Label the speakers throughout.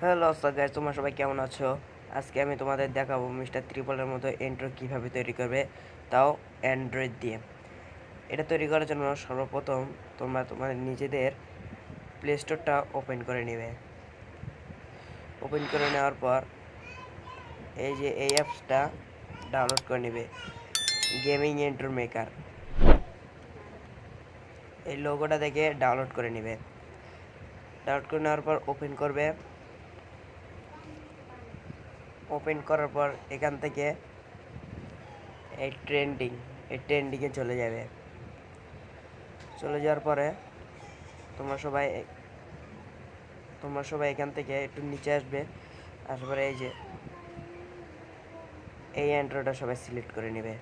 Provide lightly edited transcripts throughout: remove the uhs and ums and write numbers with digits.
Speaker 1: Hello guys, তোমরা সবাই কেমন আছো? আজকে আমি তোমাদের দেখাবো মিস্টার ত্রিপলের মতো ইন্ট্রো কিভাবে তৈরি করবে, তাও অ্যান্ড্রয়েড দিয়ে। এটা তৈরি করার জন্য সর্বপ্রথম তোমরা তোমাদের নিজেদের প্লে স্টোরটা ওপেন করে নেবে। ওপেন করে নেওয়ার পর এই যে এই অ্যাপসটা ডাউনলোড করে নেবে, গেমিং ইন্ট্রো মেকার। এই লোগোটা দেখে ডাউনলোড করে নেবে। ডাউনলোড করে নেওয়ার পর ওপেন করবে। ওপেন করার পর এখান থেকে এই ট্রেন্ডিংয়ে চলে যাবে। চলে যাওয়ার পরে তোমরা সবাই এখান থেকে একটু নিচে আসবে। আসার পরে এই যে এই অ্যান্ড্রয়েডটা সবাই সিলেক্ট করে নেবে।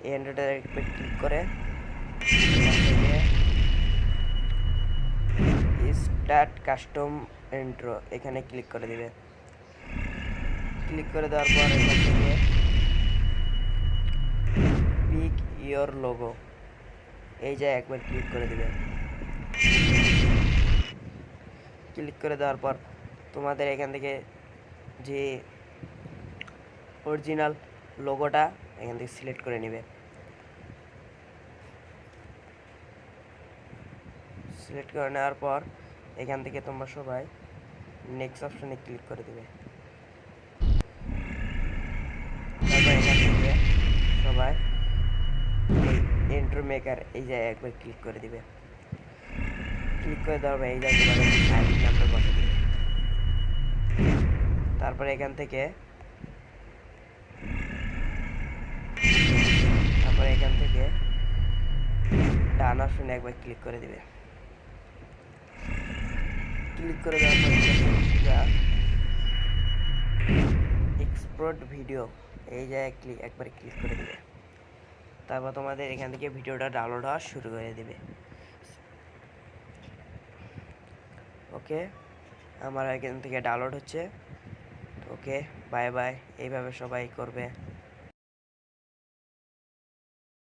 Speaker 1: এই অ্যান্ড্রয়েডে ক্লিক করে স্টার্ট কাস্টম ইন্ট্রো এখানে ক্লিক করে দিবে। ক্লিক করে দেওয়ার পর এখান থেকে পিক ইয়োর লোগো এই যে একবার ক্লিক করে দিবে। ক্লিক করে দেওয়ার পর তোমাদের এখান থেকে যে অরিজিনাল লোগোটা এখান থেকে সিলেক্ট করে নেবে। সিলেক্ট করে নেওয়ার পর এখান থেকে তোমরা সবাই নেক্সট অপশনে ক্লিক করে দেবে। তারপর এখান থেকে সবাই এই ইন্ট্রো মেকার এই জায়গায় একবার ক্লিক করে দিবে। ক্লিক করে দেওয়ার পর এই জায়গায় তোমাদের আইডি নাম্বার বসে দিবে। তারপর এখান থেকে ডান অপশনে একবার ক্লিক করে দিবে। ক্লিক করে দেওয়ার পর এক্সপোর্ট ভিডিও এই জায়গায় একবার ক্লিক করে দিবে। তারপর তোমাদের এখান থেকে ভিডিওটা ডাউনলোড হওয়া শুরু করে দিবে। ওকে, আমার এখান থেকে ডাউনলোড হচ্ছে। ওকে, বাই বাই। এইভাবে সবাই করবে।